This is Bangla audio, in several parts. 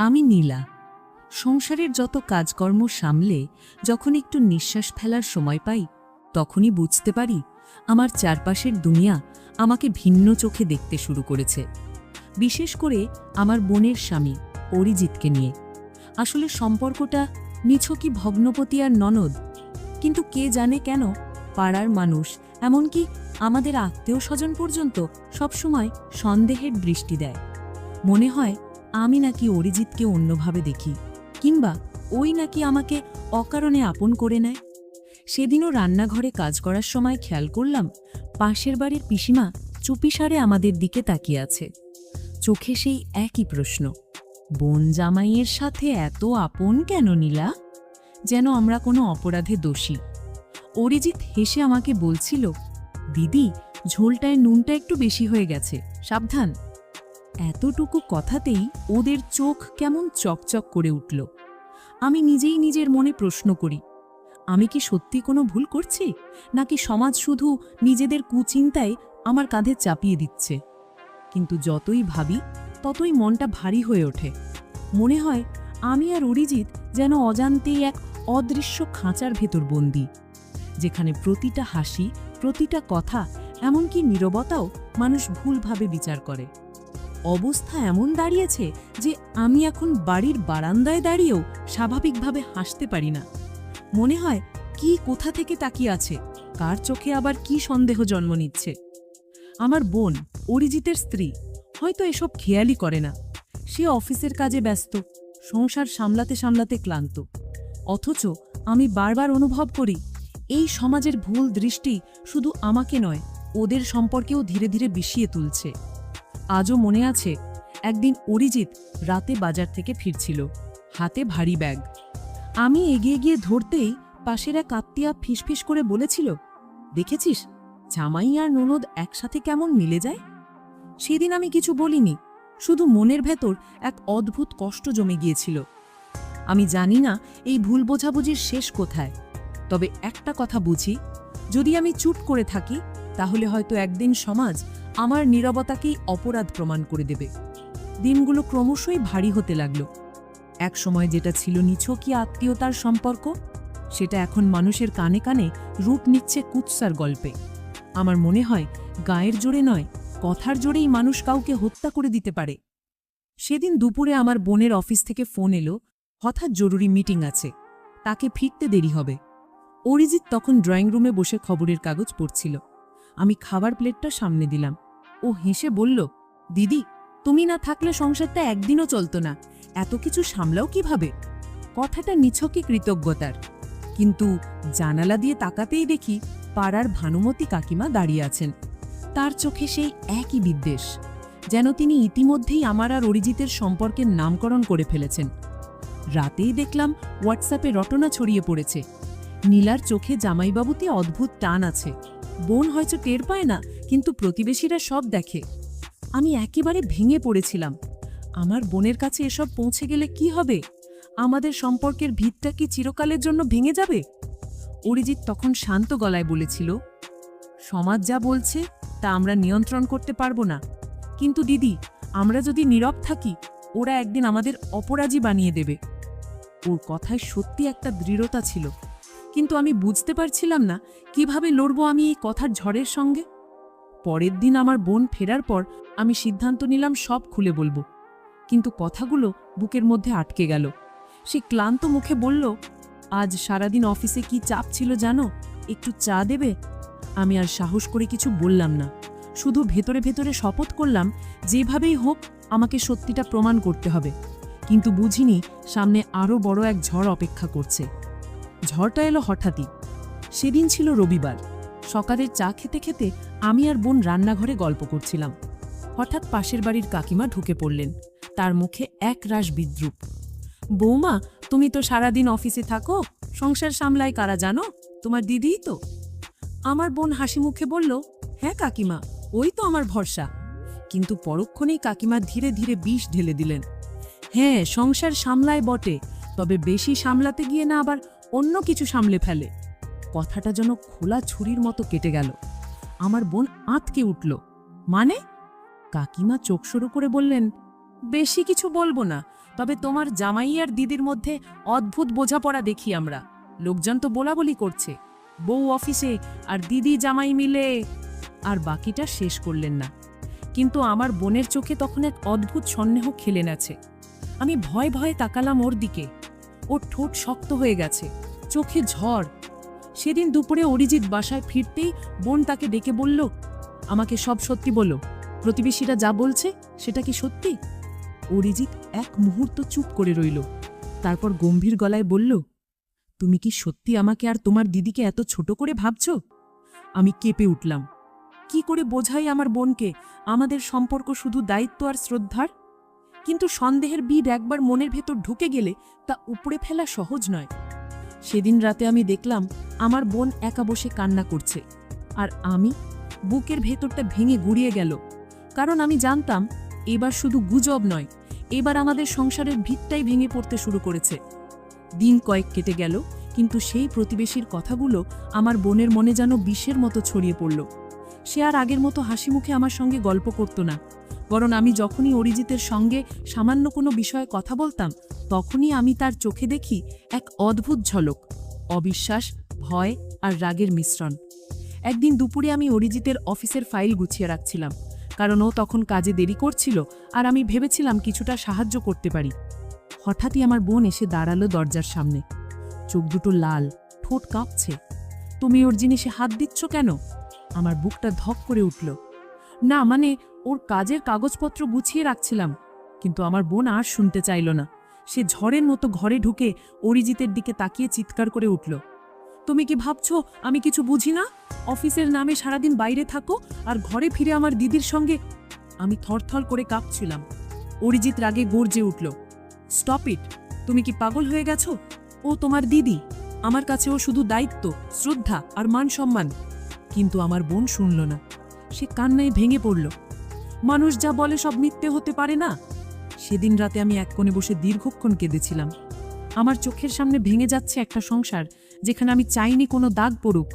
আমি নীলা। সংসারের যত কাজকর্ম সামলে যখন একটু নিঃশ্বাস ফেলার সময় পাই, তখনই বুঝতে পারি আমার চারপাশের দুনিয়া আমাকে ভিন্ন চোখে দেখতে শুরু করেছে। বিশেষ করে আমার বোনের স্বামী অরিজিৎকে নিয়ে। আসলে সম্পর্কটা নিছকই ভগ্নপতি আর ননদ, কিন্তু কে জানে কেন পাড়ার মানুষ, এমনকি আমাদের আত্মীয় স্বজন পর্যন্ত সবসময় সন্দেহের দৃষ্টি দেয়। মনে হয় আমি নাকি অরিজিৎকে অন্যভাবে দেখি, কিংবা ওই নাকি আমাকে অকারণে আপন করে নেয়। সেদিনও রান্নাঘরে কাজ করার সময় খেয়াল করলাম পাশের বাড়ির পিসিমা চুপিসারে আমাদের দিকে তাকিয়ে আছে। চোখে সেই একই প্রশ্ন, বোন জামাইয়ের সাথে এত আপন কেন নীলা? যেন আমরা কোনো অপরাধে দোষী। অরিজিৎ হেসে আমাকে বলছিল, দিদি, ঝোলটায় নুনটা একটু বেশি হয়ে গেছে, সাবধান। এতটুকু কথাতেই ওদের চোখ কেমন চকচক করে উঠল। আমি নিজেই নিজের মনে প্রশ্ন করি, আমি কি সত্যি কোনো ভুল করছি, নাকি সমাজ শুধু নিজেদের কুচিন্তায় আমার কাঁধে চাপিয়ে দিচ্ছে? কিন্তু যতই ভাবি ততই মনটা ভারী হয়ে ওঠে। মনে হয় আমি আর অরিজিৎ যেন অজান্তেই এক অদৃশ্য খাঁচার ভেতর বন্দী, যেখানে প্রতিটা হাসি, প্রতিটা কথা, এমনকি নীরবতাও মানুষ ভুলভাবে বিচার করে। অবস্থা এমন দাঁড়িয়েছে যে আমি এখন বাড়ির বারান্দায় দাঁড়িয়েও স্বাভাবিকভাবে হাসতে পারি না। মনে হয় কি কোথা থেকে তাকিয়ে আছে, কার চোখে আবার কি সন্দেহ জন্ম নিচ্ছে। আমার বোন, অরিজিতের স্ত্রী, হয়তো এসব খেয়ালই করে না। সে অফিসের কাজে ব্যস্ত, সংসার সামলাতে সামলাতে ক্লান্ত। অথচ আমি বারবার অনুভব করি এই সমাজের ভুল দৃষ্টি শুধু আমাকে নয়, ওদের সম্পর্কেও ধীরে ধীরে বিষিয়ে তুলছে। আজও মনে আছে, একদিন অরিজিৎ রাতে বাজার থেকে ফিরছিল, হাতে ভারী ব্যাগ। আমি এগিয়ে গিয়ে ধরতেই পাশের এক আত্মীয়া ফিসফিস করে বলেছিল, দেখেছিস জামাই আর ননদ একসাথে কেমন মিলে যায়? সেদিন আমি কিছু বলিনি, শুধু মনের ভেতর এক অদ্ভুত কষ্ট জমে গিয়েছিল। আমি জানি না এই ভুল বোঝাবুঝির শেষ কোথায়, তবে একটা কথা বুঝি, যদি আমি চুপ করে থাকি তাহলে হয়তো একদিন সমাজ আমার নীরবতাকেই অপরাধ প্রমাণ করে দেবে। দিনগুলো ক্রমশই ভারী হতে লাগলো। এক সময় যেটা ছিল নিছকই আত্মীয়তার সম্পর্ক, সেটা এখন মানুষের কানে কানে রূপ নিচ্ছে কুৎসার গল্পে। আমার মনে হয় গায়ের জোরে নয়, কথার জোরেই মানুষ কাউকে হত্যা করে দিতে পারে। সেদিন দুপুরে আমার বোনের অফিস থেকে ফোন এলো, হঠাৎ জরুরি মিটিং আছে, তাকে ফিরতে দেরি হবে। অরিজিৎ তখন ড্রয়িং রুমে বসে খবরের কাগজ পড়ছিল। আমি খাবার প্লেটটা সামনে দিলাম। ও হেসে বলল, দিদি, তুমি না থাকলে সংসারটা একদিনও চলত না, এত কিছু সামলাও কিভাবে? কথাটা নিছকই কৃতজ্ঞতার, কিন্তু জানালা দিয়ে তাকাতেই দেখি পাড়ার ভানুমতি কাকিমা দাঁড়িয়ে আছেন। তার চোখে সেই একই বিদ্বেষ, যেন তিনি ইতিমধ্যেই আমার আর অরিজিতের সম্পর্কের নামকরণ করে ফেলেছেন। রাতেই দেখলাম হোয়াটসঅ্যাপে রটনা ছড়িয়ে পড়েছে, নীলার চোখে জামাইবাবুতে অদ্ভুত টান আছে। বোন হয়তো টের পায় না, কিন্তু প্রতিবেশীরা সব দেখে। আমি একেবারে ভেঙে পড়েছিলাম। আমার বোনের কাছে এসব পৌঁছে গেলে কি হবে? আমাদের সম্পর্কের ভিতটা কি চিরকালের জন্য ভেঙে যাবে? অরিজিৎ তখন শান্ত গলায় বলেছিল, সমাজ যা বলছে তা আমরা নিয়ন্ত্রণ করতে পারবো না, কিন্তু দিদি, আমরা যদি নীরব থাকি ওরা একদিন আমাদের অপরাধী বানিয়ে দেবে। ওর কথায় সত্যি একটা দৃঢ়তা ছিল, কিন্তু আমি বুঝতে পারছিলাম না কিভাবে লড়বো আমি এই কথার ঝড়ের সঙ্গে। পরের দিন আমার বোন ফেরার পর আমি সিদ্ধান্ত নিলাম সব খুলে বলবো, কিন্তু কথাগুলো বুকের মধ্যে আটকে গেল। সে ক্লান্ত মুখে বলল, আজ সারাদিন অফিসে কি চাপ ছিল জানো, একটু চা দেবে? আমি আর সাহস করে কিছু বললাম না, শুধু ভেতরে ভেতরে শপথ করলাম যেভাবেই হোক আমাকে সত্যিটা প্রমাণ করতে হবে। কিন্তু বুঝিনি সামনে আরও বড় এক ঝড় অপেক্ষা করছে। ঝড়টা এলো হঠাৎই। সেদিন ছিল রবিবার। সকালের চা খেতে খেতে আমি আর বোন রান্নাঘরে গল্প করছিলাম। হঠাৎ পাশের বাড়ির কাকিমা ঢুকে পড়লেন, তার মুখে একরাশ বিদ্রূপ। বৌমা, তুমি তো সারাদিন অফিসে থাকো, সংসার সামলায় কারা জানো? তোমার দিদিই তো। আমার বোন হাসি মুখে বলল, হ্যাঁ কাকিমা, ওই তো আমার ভরসা। কিন্তু পরক্ষণেই কাকিমা ধীরে ধীরে বিষ ঢেলে দিলেন। হ্যাঁ, সংসার সামলায় বটে, তবে বেশি সামলাতে গিয়ে না আবার অন্য কিছু সামলে ফেলে। কথাটা যেন খোলা ছুরির মতো কেটে গেল। আমার বোন আঁতকে উঠল। মানে? কাকিমা চোখ সরু করে বললেন, বেশি কিছু বলবো না, তবে তোমার জামাই আর দিদির মধ্যে অদ্ভুত বোঝাপড়া দেখি আমরা। লোকজন তো বলাবলি করছে, বউ অফিসে আর দিদি জামাই মিলে। আর বাকিটা শেষ করলেন না। কিন্তু আমার বোনের চোখে তখন এক অদ্ভুত সন্দেহ খেলে আছে। আমি ভয়ে ভয়ে তাকালাম ওর দিকে। ওর ঠোঁট শক্ত হয়ে গেছে, চোখে ঝড়। সেদিন দুপুরে অরিজিৎ বাসায় ফিরতেই বোন তাকে ডেকে বলল, আমাকে সব সত্যি বলো, প্রতিবেশীরা যা বলছে সেটা কি সত্যি? অরিজিৎ এক মুহূর্ত চুপ করে রইল, তারপর গম্ভীর গলায় বলল, তুমি কি সত্যি আমাকে আর তোমার দিদিকে এত ছোট করে ভাবছ? আমি কেঁপে উঠলাম। কি করে বোঝাই আমার বোনকে আমাদের সম্পর্ক শুধু দায়িত্ব আর শ্রদ্ধার? কিন্তু সন্দেহের বীজ একবার মনের ভেতর ঢুকে গেলে তা উপড়ে ফেলা সহজ নয়। সেদিন রাতে আমি দেখলাম আমার বোন একা বসে কান্না করছে, আর আমি বুকের ভেতরটা ভেঙে গুড়িয়ে গেল। কারণ আমি জানতাম এবার শুধু গুজব নয়, এবার আমাদের সংসারের ভিতটাই ভেঙে পড়তে শুরু করেছে। দিন কয়েক কেটে গেল, কিন্তু সেই প্রতিবেশীর কথাগুলো আমার বোনের মনে যেন বিষের মতো ছড়িয়ে পড়ল। সে আর আগের মতো হাসি মুখে আমার সঙ্গে গল্প করত না, বরং আমি যখনই অরিজিতের সঙ্গে সামান্য কোনো বিষয়ে কথা বলতাম, তখনই আমি তার চোখে দেখি এক অদ্ভুত ঝলক, অবিশ্বাস, ভয় আর রাগের মিশ্রণ। একদিন দুপুরে আমি অরিজিতের অফিসের ফাইল গুছিয়ে রাখছিলাম, কারণ ও তখন কাজে দেরি করছিল আর আমি ভেবেছিলাম কিছুটা সাহায্য করতে পারি। হঠাৎই আমার বোন এসে দাঁড়ালো দরজার সামনে, চোখ দুটো লাল, ঠোঁট কাঁপছে। তুমি ওর জিনিসে হাত দিচ্ছ কেন? আমার বুকটা ধক করে উঠল। না মানে, ওর কাজের কাগজপত্র গুছিয়ে রাখছিলাম। কিন্তু আমার বোন আর শুনতে চাইল না। সে ঝড়ের মতো ঘরে ঢুকে অরিজিতের দিকে তাকিয়ে চিৎকার করে উঠল, তুমি কি ভাবছো আমি কিছু বুঝি না? অফিসের নামে সারাদিন বাইরে থাকো আর ঘরে ফিরে আমার দিদির সঙ্গে। আমি থরথর করে কাঁপছিলাম। অরিজিৎ রাগে গর্জে উঠল, স্টপ ইট! তুমি কি পাগল হয়ে গেছো? ও তোমার দিদি, আমার কাছে ও শুধু দায়িত্ব, শ্রদ্ধা আর মান সম্মান। কিন্তু আমার বোন শুনল না। সে কান্নায় ভেঙে পড়ল। মানুষ যা বলে সব মিথ্যে হতে পারে না। সেদিন রাতে আমি এক কোণে বসে দীর্ঘক্ষণ কেঁদেছিলাম। আমার চোখের সামনে ভেঙে যাচ্ছে একটা সংসার যেখানে আমি চাইনি কোনো দাগ পড়ুক,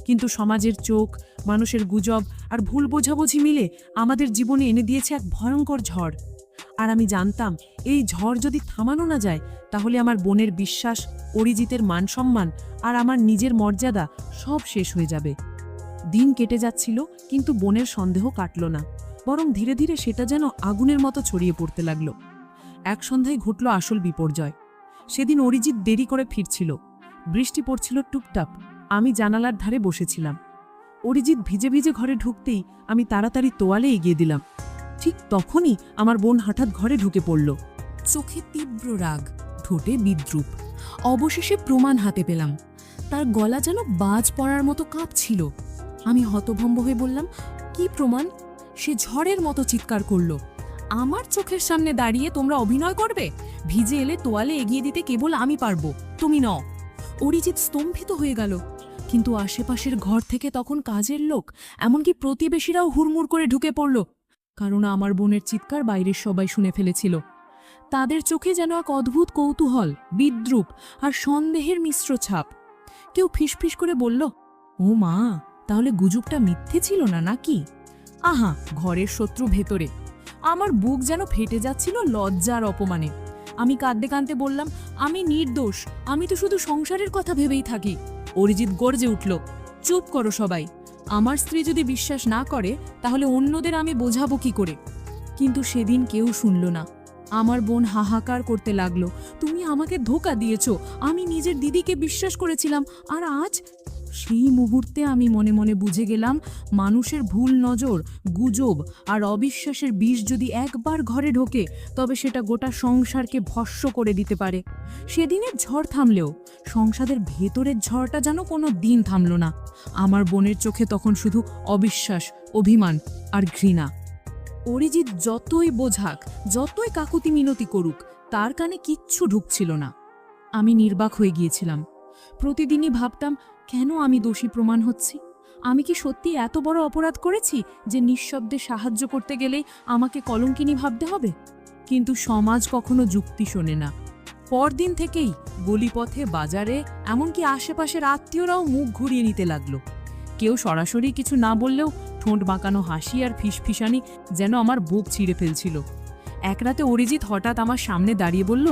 কিন্তু সমাজের চোখ, মানুষের গুজব আর ভুল বোঝাবুঝি মিলে আমাদের জীবনে এনে দিয়েছে এক ভয়ঙ্কর ঝড়। আর আমি জানতাম এই ঝড় যদি থামানো না যায়, তাহলে আমার বোনের বিশ্বাস, অরিজিতের মান সম্মান আর আমার নিজের মর্যাদা সব শেষ হয়ে যাবে। দিন কেটে যাচ্ছিল, কিন্তু বোনের সন্দেহ কাটল না, বরং ধীরে ধীরে সেটা যেন আগুনের মতো ছড়িয়ে পড়তে লাগলো। এক সন্ধ্যায় ঘটল আসল বিপর্যয়। সেদিন অরিজিৎ দেরি করে ফিরছিল। বৃষ্টি পড়ছিল টুপটাপ। আমি জানালার ধারে বসেছিলাম। অরিজিৎ ভিজে ভিজে ঘরে ঢুকতেই আমি তাড়াতাড়ি তোয়ালে এগিয়ে দিলাম। ঠিক তখনই আমার বোন হঠাৎ ঘরে ঢুকে পড়ল, চোখে তীব্র রাগ, ঠোঁটে বিদ্রূপ। অবশেষে প্রমাণ হাতে পেলাম। তার গলা যেন বাজ পড়ার মতো কাঁপছিল। আমি হতভম্ব হয়ে বললাম, কি প্রমাণ? সে ঝড়ের মতো চিৎকার করল, আমার চোখের সামনে দাঁড়িয়ে তোমরা অভিনয় করবে? ভিজে এলে তোয়ালে এগিয়ে দিতে কেবল আমি পারবো, তুমি নও। অরিজিৎ স্তম্ভিত হয়ে গেল। কিন্তু আশেপাশের ঘর থেকে তখন কাজের লোক, এমনকি প্রতিবেশীরাও হুড়মুড় করে ঢুকে পড়ল, কারণ আমার বোনের চিৎকার বাইরের সবাই শুনে ফেলেছিল। তাদের চোখে যেন এক অদ্ভুত কৌতূহল, বিদ্রূপ আর সন্দেহের মিশ্র ছাপ। কেউ ফিসফিস করে বলল, ও মা, তাহলে গুজবটা মিথ্যে ছিল না নাকি? আহা, ঘরের শত্রু ভেতরে। আমার বুক যেন ফেটে যাচ্ছিল লজ্জা আর অপমানে। আমি কাঁদতে কাঁদতে বললাম, আমি নির্দোষ, আমি তো শুধু সংসারের কথা ভেবেই থাকি। অরিজিৎ গর্জে উঠল, চুপ করো সবাই। আমার স্ত্রী যদি বিশ্বাস না করে, তাহলে অন্যদের আমি বোঝাবো কি করে? কিন্তু সেদিন কেউ শুনল না। আমার বোন হাহাকার করতে লাগলো, তুমি আমাকে ধোঁকা দিয়েছো, আমি নিজের দিদিকে বিশ্বাস করেছিলাম, আর আজ? সেই মুহূর্তে আমি মনে মনে বুঝে গেলাম, মানুষের ভুল নজর, গুজব আর অবিশ্বাসের বিষ যদি একবার ঘরে ঢোকে, তবে সেটা গোটা সংসারকে ভস্ম করে দিতে পারে। সেদিনের ঝড় থামলেও সংসারের ভেতরের ঝড়টা যেন কোনো দিন থামল না। আমার বোনের চোখে তখন শুধু অবিশ্বাস, অভিমান আর ঘৃণা। অরিজিৎ যতই বোঝাক, যতই কাকুতি মিনতি করুক, তার কানে কিচ্ছু ঢুকছিল না। আমি নির্বাক হয়ে গিয়েছিলাম। প্রতিদিনই ভাবতাম, কেন আমি দোষী প্রমাণ হচ্ছি? আমি কি সত্যি এত বড় অপরাধ করেছি যে নিঃশব্দে সাহায্য করতে গেলেই আমাকে কলঙ্কিনী ভাবতে হবে? কিন্তু সমাজ কখনো যুক্তি শোনে না। পরদিন থেকেই গলিপথে, বাজারে, এমনকি আশেপাশের আত্মীয়রাও মুখ ঘুরিয়ে নিতে লাগলো। কেউ সরাসরি কিছু না বললেও ঠোঁট বাঁকানো হাসি আর ফিসফিসানি যেন আমার বুক ছিঁড়ে ফেলছিল। এক রাতে অরিজিৎ হঠাৎ আমার সামনে দাঁড়িয়ে বলল,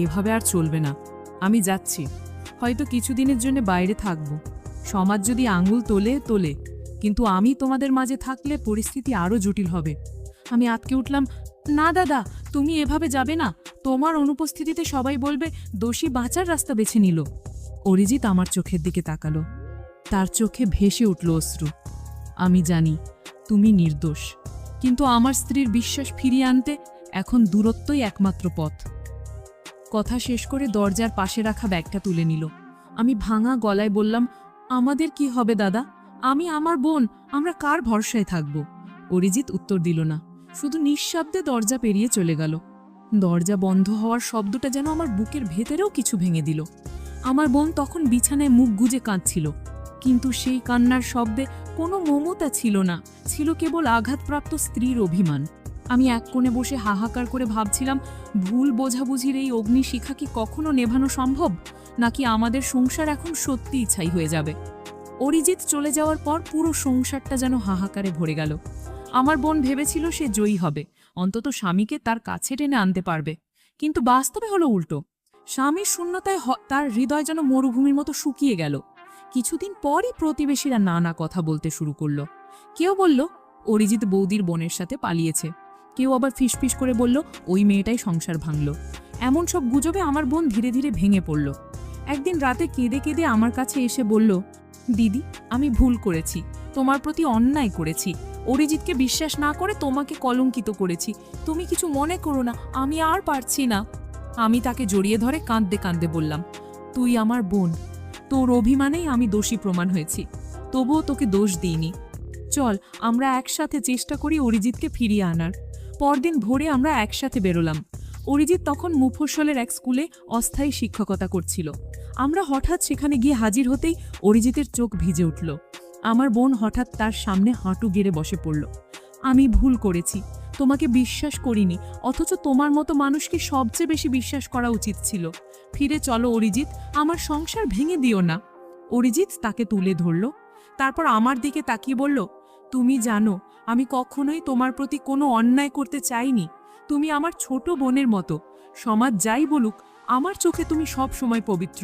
এভাবে আর চলবে না, আমি যাচ্ছি, হয়তো কিছুদিনের জন্য বাইরে থাকব। সমাজ যদি আঙুল তোলে তোলে, কিন্তু আমি তোমাদের মাঝে থাকলে পরিস্থিতি আরও জটিল হবে। আমি আটকে উঠলাম, না দাদা, তুমি এভাবে যাবে না, তোমার অনুপস্থিতিতে সবাই বলবে দোষী বাঁচার রাস্তা বেছে নিল। অরিজিৎ আমার চোখের দিকে তাকালো, তার চোখে ভেসে উঠল অশ্রু। আমি জানি তুমি নির্দোষ, কিন্তু আমার স্ত্রীর বিশ্বাস ফিরিয়ে আনতে এখন দূরত্বই একমাত্র পথ। কথা শেষ করে দরজার পাশে রাখা ব্যাগটা তুলে নিল। আমি ভাঙা গলায় বললাম, আমাদের কি হবে দাদা? আমি, আমার বোন, আমরা কার ভরসায় থাকব? অরিজিৎ উত্তর দিল না, শুধু নিঃশব্দে দরজা পেরিয়ে চলে গেল। দরজা বন্ধ হওয়ার শব্দটা যেন আমার বুকের ভেতরেও কিছু ভেঙে দিল। আমার বোন তখন বিছানায় মুখ গুজে কাঁদছিল, কিন্তু সেই কান্নার শব্দে কোনো মমতা ছিল না, ছিল কেবল আঘাতপ্রাপ্ত স্ত্রীর অভিমান। আমি এক কোণে বসে হাহাকার করে ভাবছিলাম, ভুল বোঝাবুঝির এই অগ্নিশিখা কি কখনো নেভানো সম্ভব, নাকি আমাদের সংসার এখন সত্যিই ছাই হয়ে যাবে? অরিজিৎ চলে যাওয়ার পর পুরো সংসারটা যেন হাহাকারে ভরে গেল। আমার বোন ভেবেছিল সে জয়ী হবে, অন্তত স্বামীকে তার কাছে টেনে আনতে পারবে, কিন্তু বাস্তবে হলো উল্টো। স্বামীর শূন্যতায় তার হৃদয় যেন মরুভূমির মতো শুকিয়ে গেল। কিছুদিন পরই প্রতিবেশীরা নানা কথা বলতে শুরু করলো। কেউ বলল অরিজিৎ বৌদির বোনের সাথে পালিয়েছে, কেউ আবার ফিসফিস করে বলল ওই মেয়েটাই সংসার ভাঙল। এমন সব গুজবে আমার বোন ধীরে ধীরে ভেঙে পড়ল। একদিন রাতে কেঁদে কেঁদে আমার কাছে এসে বলল, দিদি, আমি ভুল করেছি, তোমার প্রতি অন্যায় করেছি, অরিজিৎকে বিশ্বাস না করে তোমাকে কলঙ্কিত করেছি, তুমি কিছু মনে করো না, আমি আর পারছি না। আমি তাকে জড়িয়ে ধরে কাঁদতে কাঁদতে বললাম, তুই আমার বোন, তোর অভিমানেই আমি দোষী প্রমাণ হয়েছি, তবুও তোকে দোষ দিইনি। চল আমরা একসাথে চেষ্টা করি অরিজিৎকে ফিরিয়ে আনার। পরদিন ভোরে আমরা একসাথে বেরোলাম। অরিজিৎ তখন মুফস্বলের এক স্কুলে অস্থায়ী শিক্ষকতা করছিল। আমরা হঠাৎ সেখানে গিয়ে হাজির হতেই অরিজিতের চোখ ভিজে উঠল। আমার বোন হঠাৎ তার সামনে হাঁটু গেড়ে বসে পড়ল। আমি ভুল করেছি, তোমাকে বিশ্বাস করিনি, অথচ তোমার মতো মানুষকে সবচেয়ে বেশি বিশ্বাস করা উচিত ছিল। ফিরে চলো অরিজিৎ, আমার সংসার ভেঙে দিও না। অরিজিৎ তাকে তুলে ধরল, তারপর আমার দিকে তাকিয়ে বলল, তুমি জানো আমি কখনোই তোমার প্রতি কোনো অন্যায় করতে চাইনি, তুমি আমার ছোট বোনের মতো, সমাজ যাই বলুক আমার চোখে তুমি সব সময় পবিত্র।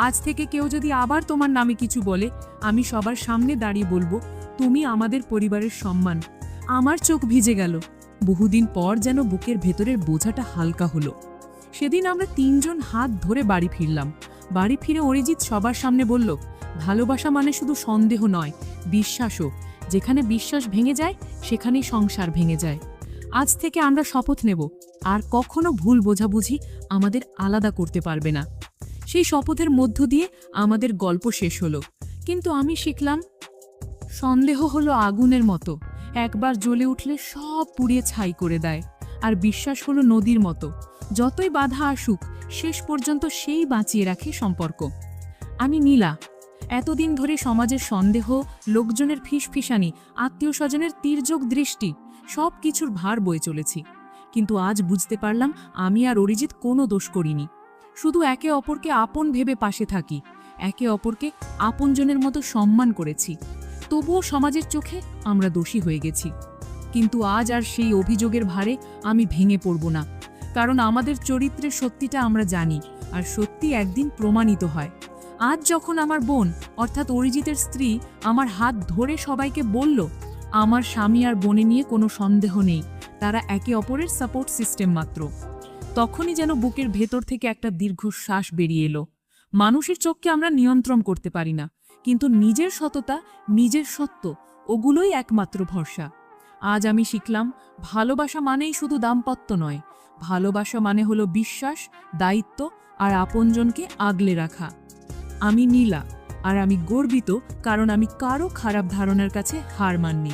আজ থেকে কেউ যদি আবার তোমার নামে কিছু বলে, আমি সবার সামনে দাঁড়িয়ে বলবো তুমি আমাদের পরিবারের সম্মান। আমার চোখ ভিজে গেল। বহুদিন পর যেন বুকের ভেতরের বোঝাটা হালকা হলো। সেদিন আমরা তিনজন হাত ধরে বাড়ি ফিরলাম। বাড়ি ফিরে অরিজিৎ সবার সামনে বলল, ভালোবাসা মানে শুধু সন্দেহ নয়, বিশ্বাসও। যেখানে বিশ্বাস ভেঙে যায় সেখানেই সংসার ভেঙে যায়। আজ থেকে আমরা শপথ নেব, আর কখনো ভুল বোঝাবুঝি আমাদের আলাদা করতে পারবে না। সেই শপথের মধ্য দিয়ে আমাদের গল্প শেষ হলো, কিন্তু আমি শিখলাম সন্দেহ হলো আগুনের মতো, একবার জ্বলে উঠলে সব পুড়িয়ে ছাই করে দেয়। আর বিশ্বাস হলো নদীর মতো, যতই বাধা আসুক শেষ পর্যন্ত সেই বাঁচিয়ে রাখে সম্পর্ক। আমি নীলা, এতদিন ধরে সমাজের সন্দেহ, লোকজনের ফিসফিসানি, আত্মীয় স্বজনের তির্যক দৃষ্টি সব কিছুর ভার বয়ে চলেছি, কিন্তু আজ বুঝতে পারলাম আমি আর অরিজিৎ কোনো দোষ করিনি। শুধু একে অপরকে আপন ভেবে পাশে থাকি, একে অপরকে আপনজনের মতো সম্মান করেছি। তবুও সমাজের চোখে আমরা দোষী হয়ে গেছি। কিন্তু আজ আর সেই অভিযোগের ভারে আমি ভেঙে পড়ব না, কারণ আমাদের চরিত্রের সত্যিটা আমরা জানি, আর সত্যি একদিন প্রমাণিত হয়। আজ যখন আমার বোন অর্থাৎ অরিজিতের স্ত্রী আমার হাত ধরে সবাইকে বলল, আমার স্বামী আর বোনে নিয়ে কোনো সন্দেহ নেই, তারা একে অপরের সাপোর্ট সিস্টেম মাত্র, তখনই যেন বুকের ভেতর থেকে একটা দীর্ঘশ্বাস বেরিয়ে এলো। মানুষের চোখকে আমরা নিয়ন্ত্রণ করতে পারি না, কিন্তু নিজের সততা, নিজের সত্য, ওগুলোই একমাত্র ভরসা। আজ আমি শিখলাম, ভালোবাসা মানেই শুধু দাম্পত্য নয়, ভালোবাসা মানে হলো বিশ্বাস, দায়িত্ব আর আপনজনকে আগলে রাখা। আমি নীলা, আর আমি গর্বিত, কারণ আমি কারো খারাপ ধারণার কাছে হার মাননি।